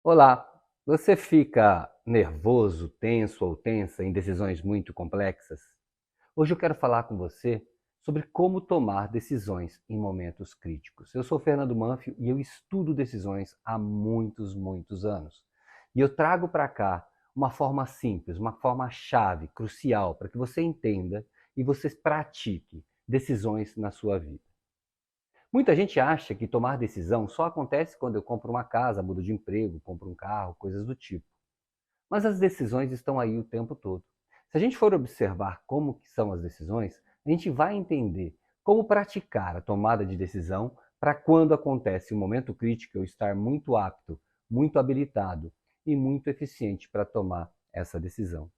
Olá, você fica nervoso, tenso ou tensa em decisões muito complexas? Hoje eu quero falar com você sobre como tomar decisões em momentos críticos. Eu sou Fernando Manfio e eu estudo decisões há muitos anos. E eu trago para cá uma forma simples, uma forma chave, crucial, para que você entenda e você pratique decisões na sua vida. Muita gente acha que tomar decisão só acontece quando eu compro uma casa, mudo de emprego, compro um carro, coisas do tipo. Mas as decisões estão aí o tempo todo. Se a gente for observar como que são as decisões, a gente vai entender como praticar a tomada de decisão para quando acontece um momento crítico eu estar muito apto, muito habilitado e muito eficiente para tomar essa decisão.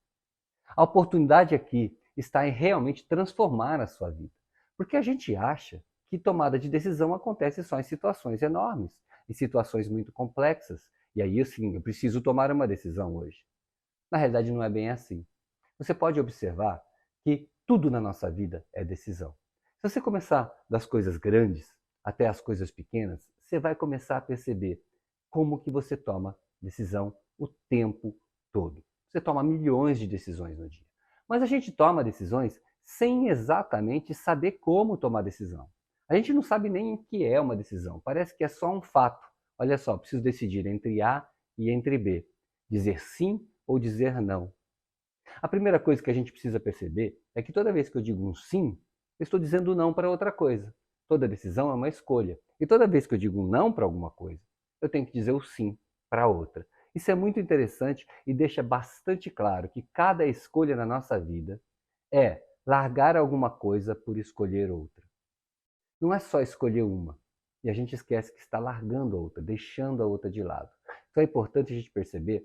A oportunidade aqui está em realmente transformar a sua vida. Porque a gente acha que tomada de decisão acontece só em situações enormes, em situações muito complexas. E aí, assim, eu preciso tomar uma decisão hoje. Na realidade, não é bem assim. Você pode observar que tudo na nossa vida é decisão. Se você começar das coisas grandes até as coisas pequenas, você vai começar a perceber como que você toma decisão o tempo todo. Você toma milhões de decisões no dia. Mas a gente toma decisões sem exatamente saber como tomar decisão. A gente não sabe nem o que é uma decisão. Parece que é só um fato. Olha só, preciso decidir entre A e entre B. Dizer sim ou dizer não. A primeira coisa que a gente precisa perceber é que toda vez que eu digo um sim, eu estou dizendo não para outra coisa. Toda decisão é uma escolha. E toda vez que eu digo um não para alguma coisa, eu tenho que dizer o sim para outra. Isso é muito interessante e deixa bastante claro que cada escolha na nossa vida é largar alguma coisa por escolher outra. Não é só escolher uma. E a gente esquece que está largando a outra, deixando a outra de lado. Então é importante a gente perceber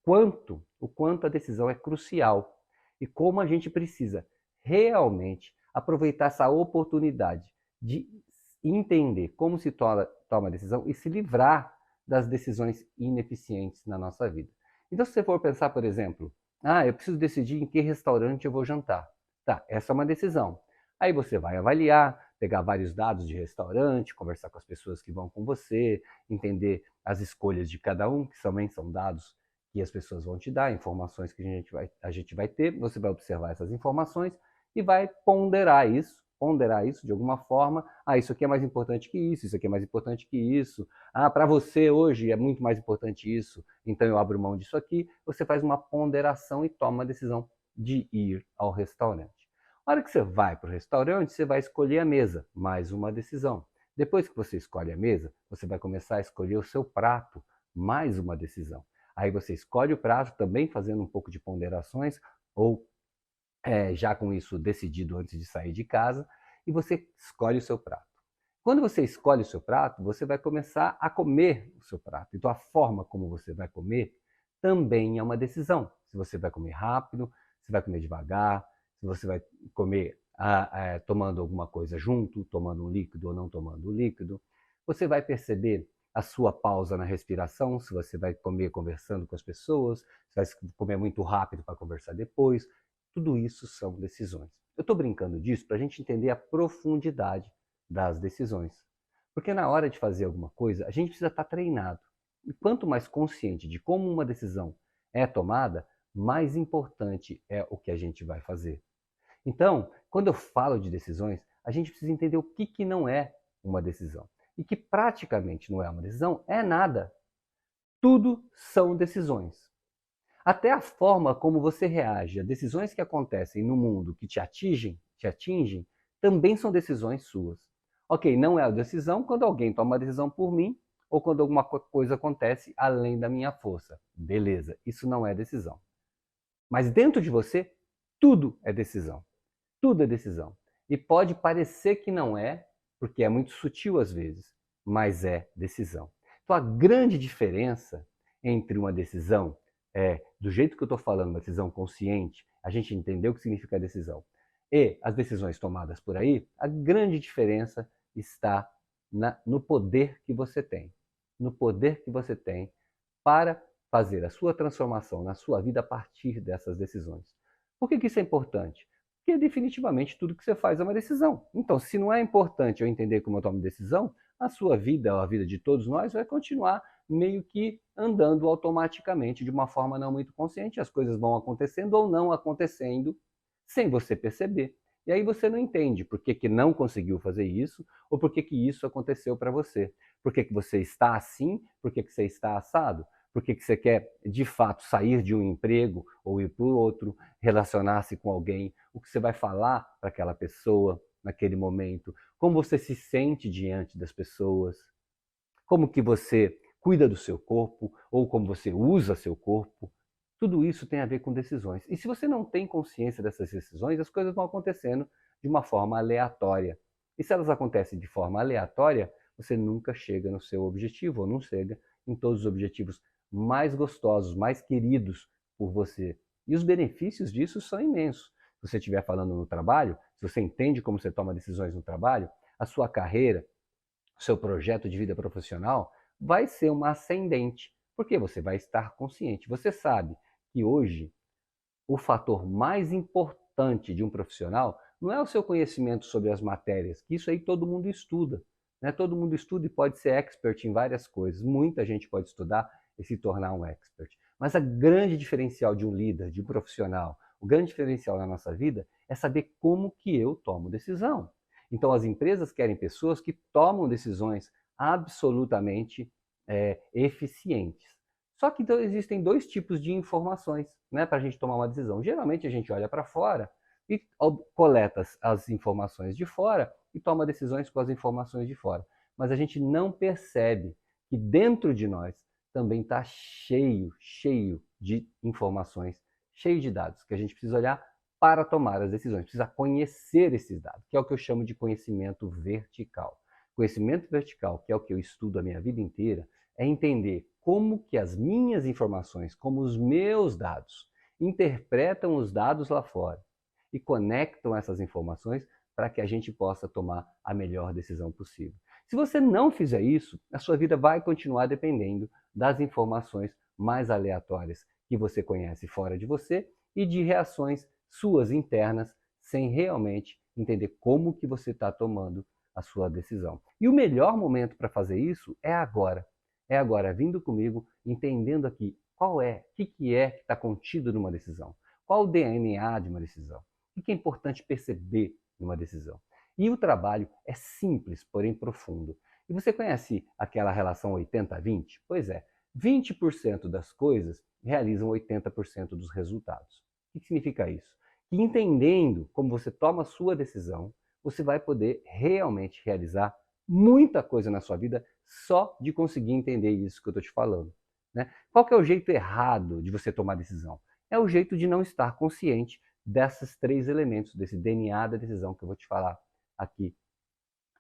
o quanto a decisão é crucial e como a gente precisa realmente aproveitar essa oportunidade de entender como se toma a decisão e se livrar das decisões ineficientes na nossa vida. Então, se você for pensar, por exemplo, eu preciso decidir em que restaurante eu vou jantar. Tá, essa é uma decisão. Aí você vai avaliar, pegar vários dados de restaurante, conversar com as pessoas que vão com você, entender as escolhas de cada um, que também são dados que as pessoas vão te dar, informações que a gente vai ter, você vai observar essas informações e vai ponderar isso de alguma forma. Isso aqui é mais importante que isso aqui é mais importante que isso. Para você hoje é muito mais importante isso, então eu abro mão disso aqui. Você faz uma ponderação e toma a decisão de ir ao restaurante. Na hora que você vai para o restaurante, você vai escolher a mesa, mais uma decisão. Depois que você escolhe a mesa, você vai começar a escolher o seu prato, mais uma decisão. Aí você escolhe o prato, também fazendo um pouco de ponderações, ou já com isso decidido antes de sair de casa, e você escolhe o seu prato. Quando você escolhe o seu prato, você vai começar a comer o seu prato. Então, a forma como você vai comer também é uma decisão. Se você vai comer rápido, se vai comer devagar, se você vai comer tomando alguma coisa junto, tomando um líquido ou não tomando um líquido. Você vai perceber a sua pausa na respiração, se você vai comer conversando com as pessoas, se vai comer muito rápido para conversar depois. Tudo isso são decisões. Eu estou brincando disso para a gente entender a profundidade das decisões. Porque na hora de fazer alguma coisa, a gente precisa estar treinado. E quanto mais consciente de como uma decisão é tomada, mais importante é o que a gente vai fazer. Então, quando eu falo de decisões, a gente precisa entender o que não é uma decisão. E que praticamente não é uma decisão é nada. Tudo são decisões. Até a forma como você reage a decisões que acontecem no mundo que te atingem, também são decisões suas. Ok, não é a decisão quando alguém toma uma decisão por mim ou quando alguma coisa acontece além da minha força. Beleza, isso não é decisão. Mas dentro de você, tudo é decisão. Tudo é decisão. E pode parecer que não é, porque é muito sutil às vezes, mas é decisão. Então a grande diferença entre uma decisão do jeito que eu estou falando, uma decisão consciente, a gente entendeu o que significa decisão, e as decisões tomadas por aí, a grande diferença está no poder que você tem. No poder que você tem para fazer a sua transformação na sua vida a partir dessas decisões. Por que isso é importante? Porque definitivamente tudo que você faz é uma decisão. Então, se não é importante eu entender como eu tomo decisão, a sua vida, ou a vida de todos nós, vai continuar meio que andando automaticamente, de uma forma não muito consciente. As coisas vão acontecendo ou não acontecendo sem você perceber. E aí você não entende por que, que não conseguiu fazer isso ou por que, que isso aconteceu para você. Por que, que você está assim, por que, que você está assado. Por que, que você quer, de fato, sair de um emprego ou ir para o outro, relacionar-se com alguém, o que você vai falar para aquela pessoa naquele momento, como você se sente diante das pessoas, como que você cuida do seu corpo ou como você usa seu corpo. Tudo isso tem a ver com decisões. E se você não tem consciência dessas decisões, as coisas vão acontecendo de uma forma aleatória. E se elas acontecem de forma aleatória, você nunca chega no seu objetivo, ou não chega em todos os objetivos mais gostosos, mais queridos por você. E os benefícios disso são imensos. Se você estiver falando no trabalho, se você entende como você toma decisões no trabalho, a sua carreira, o seu projeto de vida profissional vai ser uma ascendente, porque você vai estar consciente. Você sabe que hoje o fator mais importante de um profissional não é o seu conhecimento sobre as matérias, que isso aí todo mundo estuda. Né? Todo mundo estuda e pode ser expert em várias coisas. Muita gente pode estudar e se tornar um expert. Mas a grande diferencial de um líder, de um profissional, o grande diferencial na nossa vida é saber como que eu tomo decisão. Então as empresas querem pessoas que tomam decisões absolutamente eficientes. Só que então, existem dois tipos de informações, né, para a gente tomar uma decisão. Geralmente a gente olha para fora e coleta as informações de fora e toma decisões com as informações de fora. Mas a gente não percebe que dentro de nós também está cheio de informações, cheio de dados, que a gente precisa olhar para tomar as decisões, precisa conhecer esses dados, que é o que eu chamo de conhecimento vertical. Conhecimento vertical, que é o que eu estudo a minha vida inteira, é entender como que as minhas informações, como os meus dados, interpretam os dados lá fora e conectam essas informações para que a gente possa tomar a melhor decisão possível. Se você não fizer isso, a sua vida vai continuar dependendo das informações mais aleatórias que você conhece fora de você e de reações suas internas, sem realmente entender como que você está tomando a sua decisão. E o melhor momento para fazer isso é agora. É agora, vindo comigo, entendendo aqui qual é, o que é que está contido numa decisão. Qual o DNA de uma decisão. O que é importante perceber numa decisão. E o trabalho é simples, porém profundo. E você conhece aquela relação 80-20? Pois é, 20% das coisas realizam 80% dos resultados. O que significa isso? Que entendendo como você toma a sua decisão, você vai poder realmente realizar muita coisa na sua vida só de conseguir entender isso que eu estou te falando. Né? Qual que é o jeito errado de você tomar decisão? É o jeito de não estar consciente desses três elementos, desse DNA da decisão que eu vou te falar aqui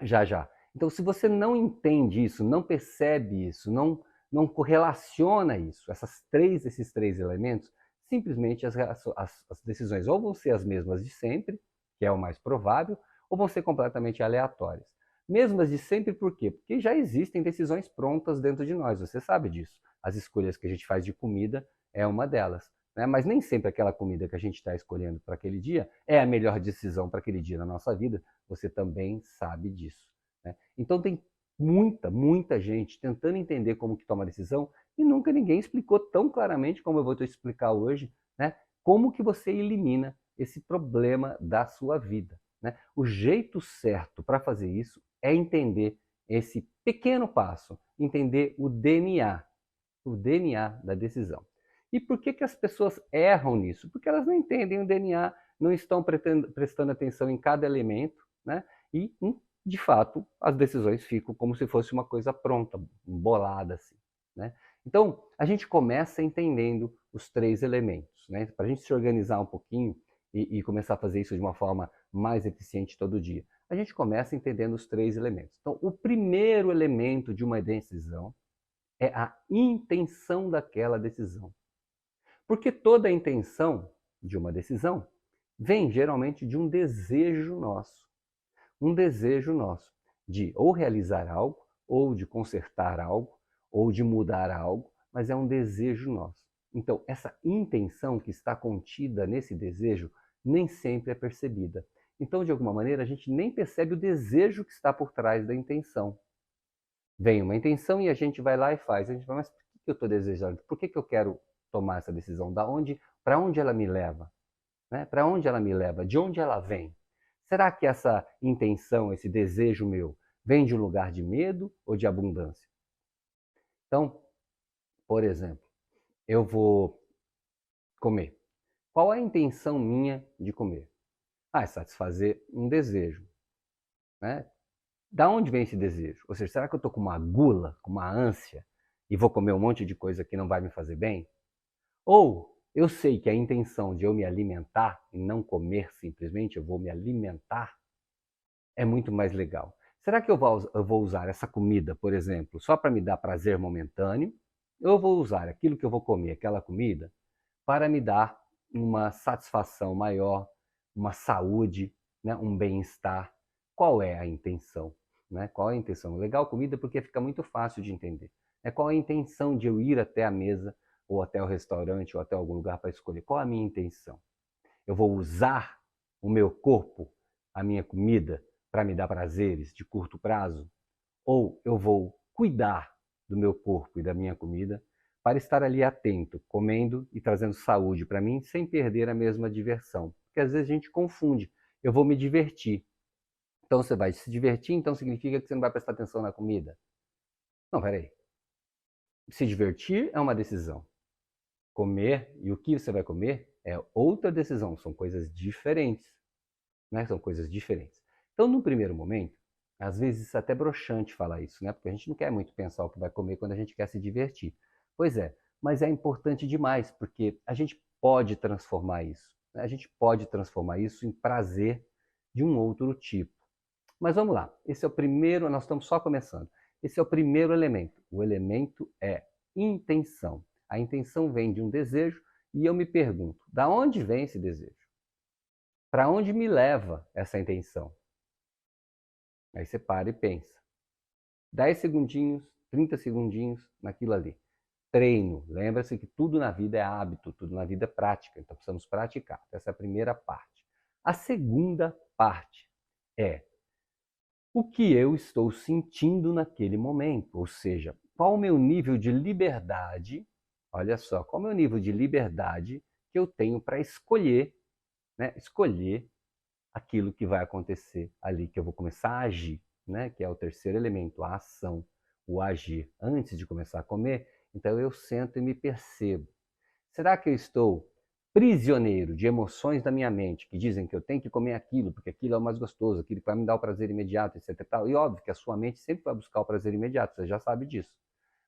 já já. Então, se você não entende isso, não percebe isso, não correlaciona isso, esses três elementos, simplesmente as decisões ou vão ser as mesmas de sempre, que é o mais provável, ou vão ser completamente aleatórias. Mesmas de sempre por quê? Porque já existem decisões prontas dentro de nós, você sabe disso. As escolhas que a gente faz de comida é uma delas. Né? Mas nem sempre aquela comida que a gente está escolhendo para aquele dia é a melhor decisão para aquele dia na nossa vida. Você também sabe disso. Né? Então tem muita gente tentando entender como que toma a decisão e nunca ninguém explicou tão claramente como eu vou te explicar hoje, né? Como que você elimina esse problema da sua vida. Né? O jeito certo para fazer isso é entender esse pequeno passo, entender o DNA da decisão. E por que as pessoas erram nisso? Porque elas não entendem o DNA, não estão prestando atenção em cada elemento, né? E, de fato, as decisões ficam como se fosse uma coisa pronta, bolada assim. Né? Então, a gente começa entendendo os três elementos. Né? Para a gente se organizar um pouquinho e começar a fazer isso de uma forma mais eficiente todo dia. A gente começa entendendo os três elementos. Então, o primeiro elemento de uma decisão é a intenção daquela decisão. Porque toda a intenção de uma decisão vem geralmente de um desejo nosso. Um desejo nosso de ou realizar algo, ou de consertar algo, ou de mudar algo, mas é um desejo nosso. Então, essa intenção que está contida nesse desejo nem sempre é percebida. Então, de alguma maneira, a gente nem percebe o desejo que está por trás da intenção. Vem uma intenção e a gente vai lá e faz. A gente fala, mas por que eu estou desejando? Por que eu quero tomar essa decisão? Para onde ela me leva? Né? Para onde ela me leva? De onde ela vem? Será que essa intenção, esse desejo meu, vem de um lugar de medo ou de abundância? Então, por exemplo, eu vou comer. Qual é a intenção minha de comer? Ah, é satisfazer um desejo. Né? Da onde vem esse desejo? Ou seja, será que eu estou com uma gula, com uma ânsia, e vou comer um monte de coisa que não vai me fazer bem? Ou eu sei que a intenção de eu me alimentar e não comer simplesmente, eu vou me alimentar, é muito mais legal. Será que eu vou usar essa comida, por exemplo, só para me dar prazer momentâneo? Ou eu vou usar aquilo que eu vou comer, aquela comida, para me dar uma satisfação maior, uma saúde, né, um bem-estar? Qual é a intenção? Né? Qual é a intenção? Legal comida porque fica muito fácil de entender. Qual é a intenção de eu ir até a mesa, ou até o restaurante, ou até algum lugar para escolher? Qual é a minha intenção? Eu vou usar o meu corpo, a minha comida, para me dar prazeres de curto prazo? Ou eu vou cuidar do meu corpo e da minha comida para estar ali atento, comendo e trazendo saúde para mim, sem perder a mesma diversão? Porque às vezes a gente confunde. Eu vou me divertir. Então você vai se divertir, então significa que você não vai prestar atenção na comida? Não, peraí. Se divertir é uma decisão. Comer e o que você vai comer é outra decisão. São coisas diferentes. Né? São coisas diferentes. Então, no primeiro momento, às vezes é até broxante falar isso, né? Porque a gente não quer muito pensar o que vai comer quando a gente quer se divertir. Pois é, mas é importante demais, porque a gente pode transformar isso. Né? A gente pode transformar isso em prazer de um outro tipo. Mas vamos lá, esse é o primeiro, nós estamos só começando. Esse é o primeiro elemento. O elemento é intenção. A intenção vem de um desejo e eu me pergunto, da onde vem esse desejo? Para onde me leva essa intenção? Aí você para e pensa. 10 segundinhos, 30 segundinhos naquilo ali. Treino. Lembra-se que tudo na vida é hábito, tudo na vida é prática. Então precisamos praticar. Essa é a primeira parte. A segunda parte é o que eu estou sentindo naquele momento. Ou seja, qual o meu nível de liberdade, olha só, qual o meu nível de liberdade que eu tenho para escolher, né? Escolher aquilo que vai acontecer ali, que eu vou começar a agir, né? Que é o terceiro elemento, a ação, o agir. Antes de começar a comer, então eu sento e me percebo. Será que eu estou prisioneiro de emoções da minha mente que dizem que eu tenho que comer aquilo, porque aquilo é o mais gostoso, aquilo que vai me dar o prazer imediato, etc. E tal? E óbvio que a sua mente sempre vai buscar o prazer imediato, você já sabe disso.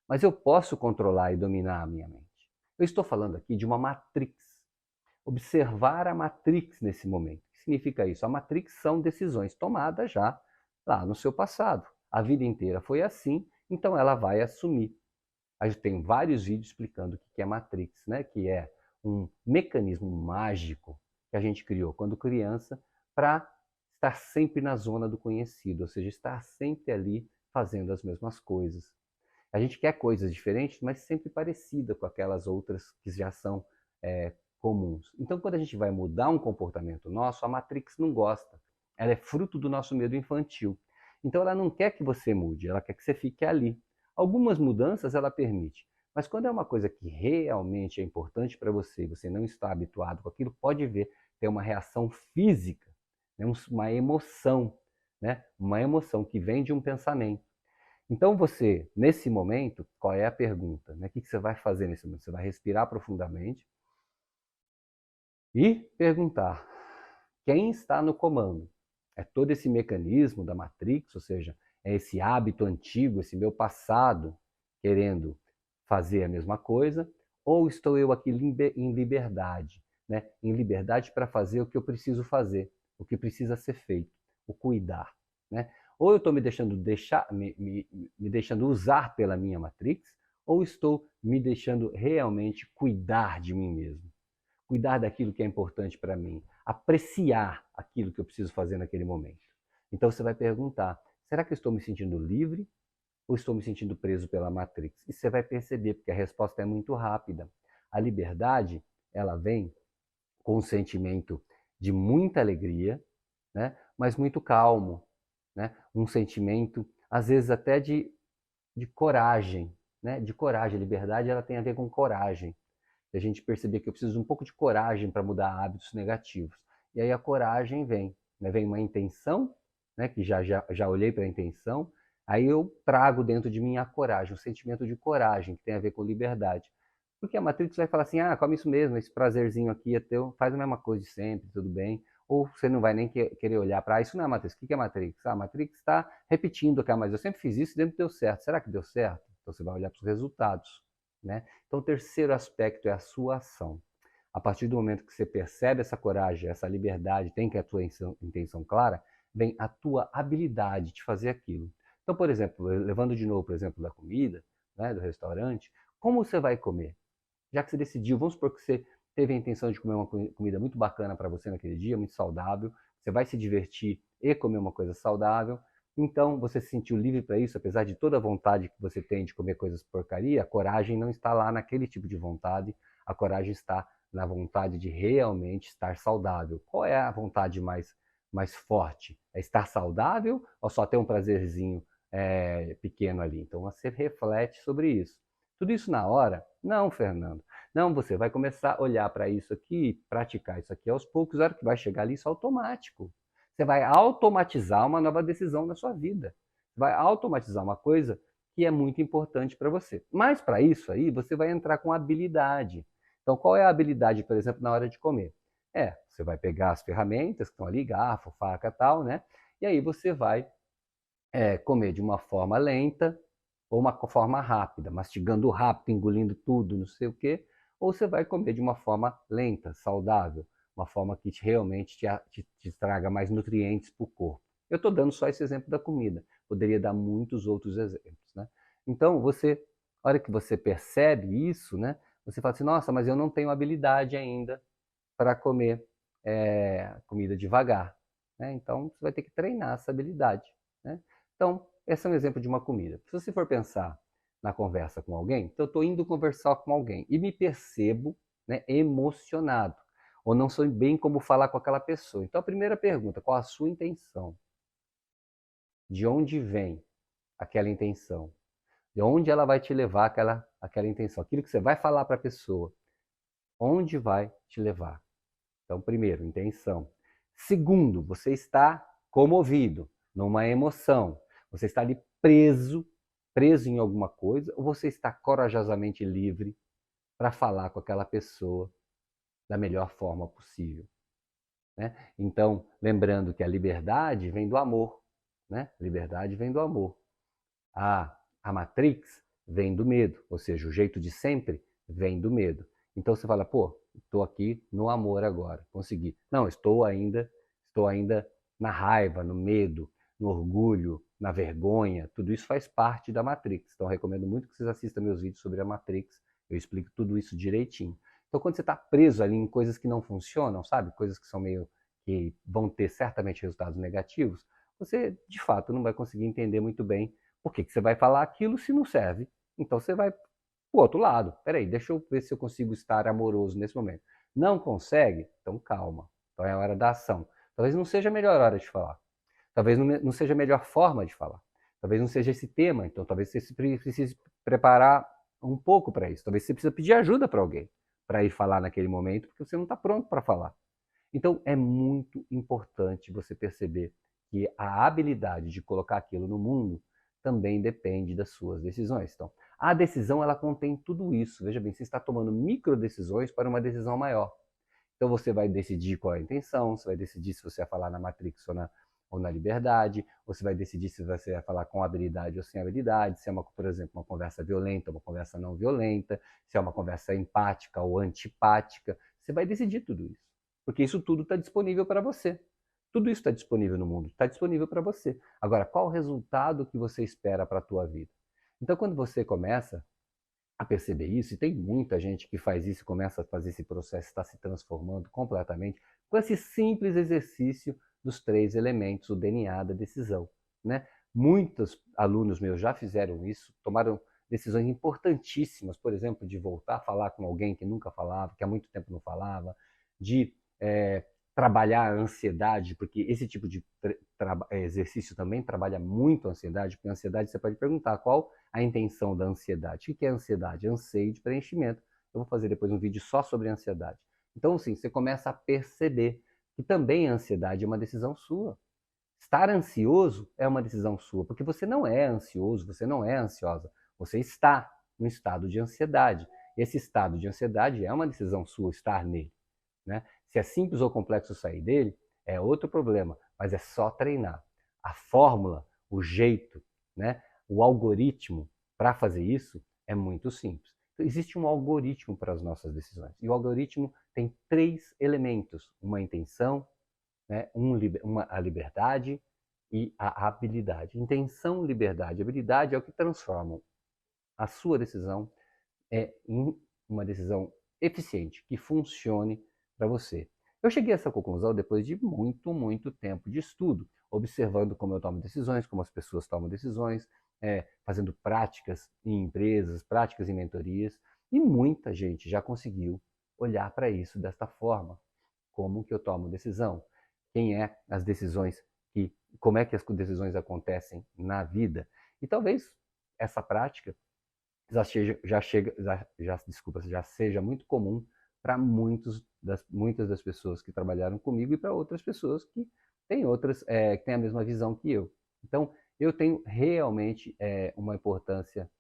Mas eu posso controlar e dominar a minha mente. Eu estou falando aqui de uma matrix. Observar a matrix nesse momento. O que significa isso? A matrix são decisões tomadas já lá no seu passado. A vida inteira foi assim, então ela vai assumir. A gente tem vários vídeos explicando o que é matrix, né? Que é um mecanismo mágico que a gente criou quando criança para estar sempre na zona do conhecido, ou seja, estar sempre ali fazendo as mesmas coisas. A gente quer coisas diferentes, mas sempre parecida com aquelas outras que já são comuns. Então, quando a gente vai mudar um comportamento nosso, a Matrix não gosta. Ela é fruto do nosso medo infantil. Então, ela não quer que você mude, ela quer que você fique ali. Algumas mudanças ela permite, mas quando é uma coisa que realmente é importante para você, você não está habituado com aquilo, pode ver, tem uma reação física, né? Uma emoção, né? Uma emoção que vem de um pensamento. Então você, nesse momento, qual é a pergunta? Né? O que você vai fazer nesse momento? Você vai respirar profundamente e perguntar: quem está no comando? É todo esse mecanismo da Matrix, ou seja, é esse hábito antigo, esse meu passado querendo fazer a mesma coisa, ou estou eu aqui em liberdade, né? Em liberdade para fazer o que eu preciso fazer, o que precisa ser feito, o cuidar, né? Ou eu estou me deixando usar pela minha Matrix, ou estou me deixando realmente cuidar de mim mesmo, cuidar daquilo que é importante para mim, apreciar aquilo que eu preciso fazer naquele momento. Então você vai perguntar: será que eu estou me sentindo livre ou estou me sentindo preso pela Matrix? E você vai perceber, porque a resposta é muito rápida. A liberdade, ela vem com um sentimento de muita alegria, né? Mas muito calmo, né? Um sentimento, às vezes até de de coragem, né? De coragem. A liberdade ela tem a ver com coragem. E a gente perceber que eu preciso de um pouco de coragem para mudar hábitos negativos. E aí a coragem vem, né? Vem uma intenção, né? Que já olhei para a intenção, aí eu trago dentro de mim a coragem, o sentimento de coragem, que tem a ver com liberdade. Porque a Matrix vai falar assim, come isso mesmo, esse prazerzinho aqui é teu, faz a mesma coisa de sempre, tudo bem. Ou você não vai nem querer olhar para isso não é Matrix. O que é Matrix? A Matrix está repetindo, mas eu sempre fiz isso e dentro deu certo. Será que deu certo? Então você vai olhar para os resultados, né? Então o terceiro aspecto é a sua ação. A partir do momento que você percebe essa coragem, essa liberdade, tem que a tua intenção clara, vem a tua habilidade de fazer aquilo. Então, por exemplo, levando de novo, por exemplo, da comida, né, do restaurante, como você vai comer? Já que você decidiu, vamos supor que você teve a intenção de comer uma comida muito bacana para você naquele dia, muito saudável, você vai se divertir e comer uma coisa saudável, então você se sentiu livre para isso, apesar de toda a vontade que você tem de comer coisas porcaria, a coragem não está lá naquele tipo de vontade, a coragem está na vontade de realmente estar saudável. Qual é a vontade mais forte? É estar saudável ou só ter um prazerzinho pequeno ali? Então você reflete sobre isso. Tudo isso na hora? Não, Fernando. Não, você vai começar a olhar para isso aqui, praticar isso aqui aos poucos, a hora que vai chegar ali, isso é automático. Você vai automatizar uma nova decisão na sua vida. Vai automatizar uma coisa que é muito importante para você. Mas para isso aí, você vai entrar com habilidade. Então, qual é a habilidade, por exemplo, na hora de comer? Você vai pegar as ferramentas que estão ali, garfo, faca, tal, né? E aí você vai comer de uma forma lenta ou uma forma rápida, mastigando rápido, engolindo tudo, não sei o quê, ou você vai comer de uma forma lenta, saudável, uma forma que realmente te traga mais nutrientes para o corpo. Eu estou dando só esse exemplo da comida, poderia dar muitos outros exemplos, né? Então, a hora que você percebe isso, né, você fala assim, nossa, mas eu não tenho habilidade ainda para comer comida devagar, né? Então, você vai ter que treinar essa habilidade, né? Então, esse é um exemplo de uma comida. Se você for pensar na conversa com alguém, então eu estou indo conversar com alguém e me percebo, né, emocionado, ou não sei bem como falar com aquela pessoa. Então, a primeira pergunta, qual a sua intenção? De onde vem aquela intenção? De onde ela vai te levar aquela intenção? Aquilo que você vai falar para a pessoa, onde vai te levar? Então, primeiro, intenção. Segundo, você está comovido, numa emoção. Você está ali preso em alguma coisa, ou você está corajosamente livre para falar com aquela pessoa da melhor forma possível, né? Então, lembrando que a liberdade vem do amor, né? Liberdade vem do amor. A Matrix vem do medo, ou seja, o jeito de sempre vem do medo. Então você fala, pô, estou aqui no amor agora, consegui. Não, estou ainda na raiva, no medo, no orgulho, na vergonha. Tudo isso faz parte da Matrix. Então eu recomendo muito que vocês assistam meus vídeos sobre a Matrix. Eu explico tudo isso direitinho. Então quando você está preso ali em coisas que não funcionam, sabe? Coisas que são que vão ter certamente resultados negativos, você de fato não vai conseguir entender muito bem por que você vai falar aquilo se não serve. Então você vai o outro lado. Peraí, deixa eu ver se eu consigo estar amoroso nesse momento. Não consegue? Então calma. Então é a hora da ação. Talvez não seja a melhor hora de falar. Talvez não seja a melhor forma de falar. Talvez não seja esse tema. Então talvez você precise preparar um pouco para isso. Talvez você precise pedir ajuda para alguém para ir falar naquele momento, porque você não está pronto para falar. Então é muito importante você perceber que a habilidade de colocar aquilo no mundo também depende das suas decisões. Então, a decisão ela contém tudo isso. Veja bem, você está tomando micro decisões para uma decisão maior. Então você vai decidir qual é a intenção, você vai decidir se você vai falar na Matrix ou na liberdade, você vai decidir se você vai falar com habilidade ou sem habilidade, se é, por exemplo, uma conversa violenta ou uma conversa não violenta, se é uma conversa empática ou antipática. Você vai decidir tudo isso, porque isso tudo está disponível para você. Tudo isso está disponível no mundo, está disponível para você. Agora, qual o resultado que você espera para a tua vida? Então, quando você começa a perceber isso, e tem muita gente que faz isso e começa a fazer esse processo, está se transformando completamente, com esse simples exercício dos 3 elementos, o DNA da decisão, né? Muitos alunos meus já fizeram isso, tomaram decisões importantíssimas, por exemplo, de voltar a falar com alguém que nunca falava, que há muito tempo não falava, de trabalhar a ansiedade, porque esse tipo de exercício também trabalha muito a ansiedade, porque a ansiedade você pode perguntar qual a intenção da ansiedade. O que é ansiedade? Anseio de preenchimento. Eu vou fazer depois um vídeo só sobre ansiedade. Então, assim, você começa a perceber que também a ansiedade é uma decisão sua. Estar ansioso é uma decisão sua, porque você não é ansioso, você não é ansiosa. Você está no estado de ansiedade. Esse estado de ansiedade é uma decisão sua, estar nele. Né? Se é simples ou complexo sair dele, é outro problema, mas é só treinar. A fórmula, o jeito, né? O algoritmo para fazer isso é muito simples. Então, existe um algoritmo para as nossas decisões. E o algoritmo tem 3 elementos: uma intenção, né? A liberdade e a habilidade. Intenção, liberdade e habilidade é o que transformam a sua decisão em uma decisão eficiente, que funcione para você. Eu cheguei a essa conclusão depois de muito tempo de estudo, observando como eu tomo decisões, como as pessoas tomam decisões, fazendo práticas em empresas, práticas em mentorias, e muita gente já conseguiu olhar para isso desta forma. Como que eu tomo decisão? Quem é as decisões como é que as decisões acontecem na vida? E talvez essa prática já seja muito comum para muitas das pessoas que trabalharam comigo e para outras pessoas que que têm a mesma visão que eu. Então, eu tenho realmente uma importância,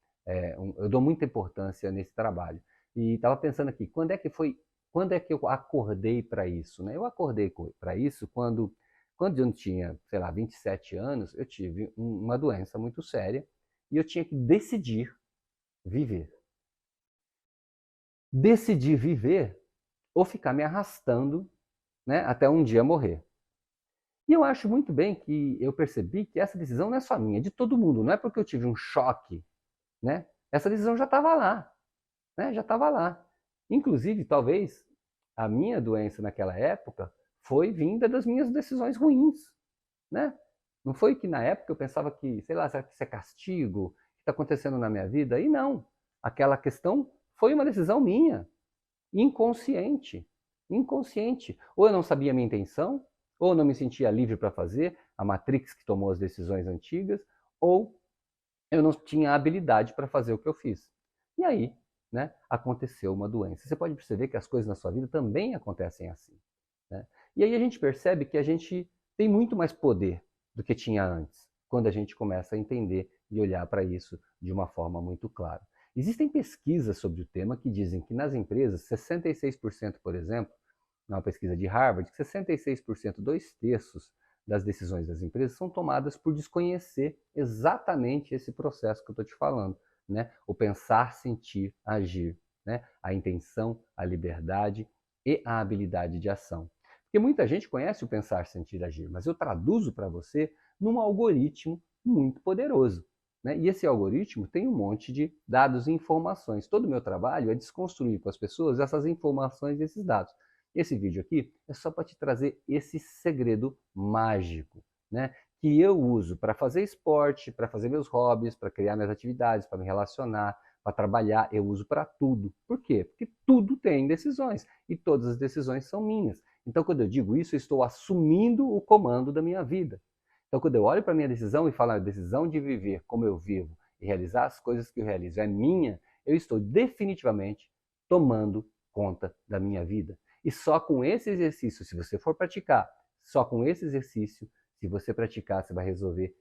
eu dou muita importância nesse trabalho. E estava pensando aqui, quando é que eu acordei para isso, né? Eu acordei para isso quando eu tinha, sei lá, 27 anos, eu tive uma doença muito séria e eu tinha que decidir viver. Decidir viver ou ficar me arrastando, né, até um dia morrer. E eu acho muito bem que eu percebi que essa decisão não é só minha, é de todo mundo. Não é porque eu tive um choque, né? Essa decisão já estava lá, né? Já estava lá. Inclusive, talvez a minha doença naquela época foi vinda das minhas decisões ruins, né? Não foi que na época eu pensava que, sei lá, será que isso é castigo? O que está acontecendo na minha vida? E não. Aquela questão foi uma decisão minha, inconsciente. Inconsciente. Ou eu não sabia a minha intenção, ou eu não me sentia livre para fazer, a Matrix que tomou as decisões antigas, ou eu não tinha habilidade para fazer o que eu fiz. E aí, né, aconteceu uma doença. Você pode perceber que as coisas na sua vida também acontecem assim. Né? E aí a gente percebe que a gente tem muito mais poder do que tinha antes, quando a gente começa a entender e olhar para isso de uma forma muito clara. Existem pesquisas sobre o tema que dizem que nas empresas, 66%, por exemplo, numa pesquisa de Harvard, que 66%, 2/3 das decisões das empresas são tomadas por desconhecer exatamente esse processo que eu estou te falando, né? O pensar, sentir, agir, né? A intenção, a liberdade e a habilidade de ação. Porque muita gente conhece o pensar, sentir, agir, mas eu traduzo para você num algoritmo muito poderoso. Né? E esse algoritmo tem um monte de dados e informações. Todo o meu trabalho é desconstruir com as pessoas essas informações e esses dados. Esse vídeo aqui é só para te trazer esse segredo mágico, né? Que eu uso para fazer esporte, para fazer meus hobbies, para criar minhas atividades, para me relacionar, para trabalhar, eu uso para tudo. Por quê? Porque tudo tem decisões e todas as decisões são minhas. Então, quando eu digo isso, eu estou assumindo o comando da minha vida. Então, quando eu olho para a minha decisão e falo a decisão de viver como eu vivo e realizar as coisas que eu realizo é minha, eu estou definitivamente tomando conta da minha vida. E só com esse exercício, se você for praticar, só com esse exercício, se você praticar, você vai resolver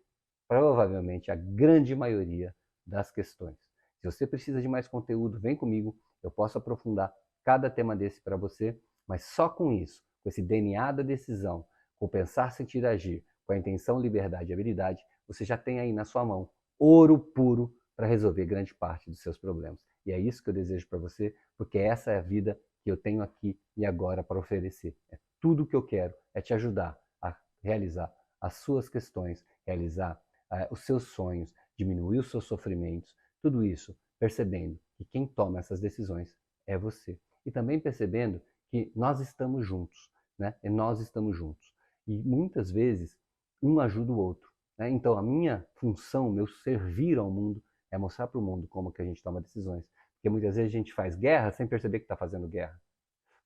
provavelmente a grande maioria das questões. Se você precisa de mais conteúdo, vem comigo, eu posso aprofundar cada tema desse para você, mas só com isso, com esse DNA da decisão, com pensar, sentir, agir, com a intenção, liberdade e habilidade, você já tem aí na sua mão ouro puro para resolver grande parte dos seus problemas. E é isso que eu desejo para você, porque essa é a vida que eu tenho aqui e agora para oferecer. É tudo o que eu quero, é te ajudar a realizar as suas questões, realizar os seus sonhos, diminuir os seus sofrimentos, tudo isso percebendo que quem toma essas decisões é você. E também percebendo que nós estamos juntos, né? E nós estamos juntos. E muitas vezes um ajuda o outro. Né? Então a minha função, meu servir ao mundo é mostrar para o mundo como que a gente toma decisões. Porque muitas vezes a gente faz guerra sem perceber que está fazendo guerra.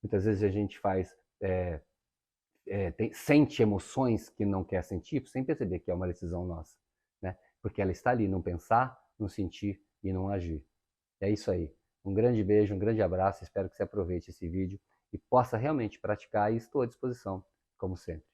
Muitas vezes a gente sente emoções que não quer sentir, sem perceber que é uma decisão nossa, né? Porque ela está ali, não pensar, não sentir e não agir. É isso aí. Um grande beijo, um grande abraço, espero que você aproveite esse vídeo e possa realmente praticar e estou à disposição, como sempre.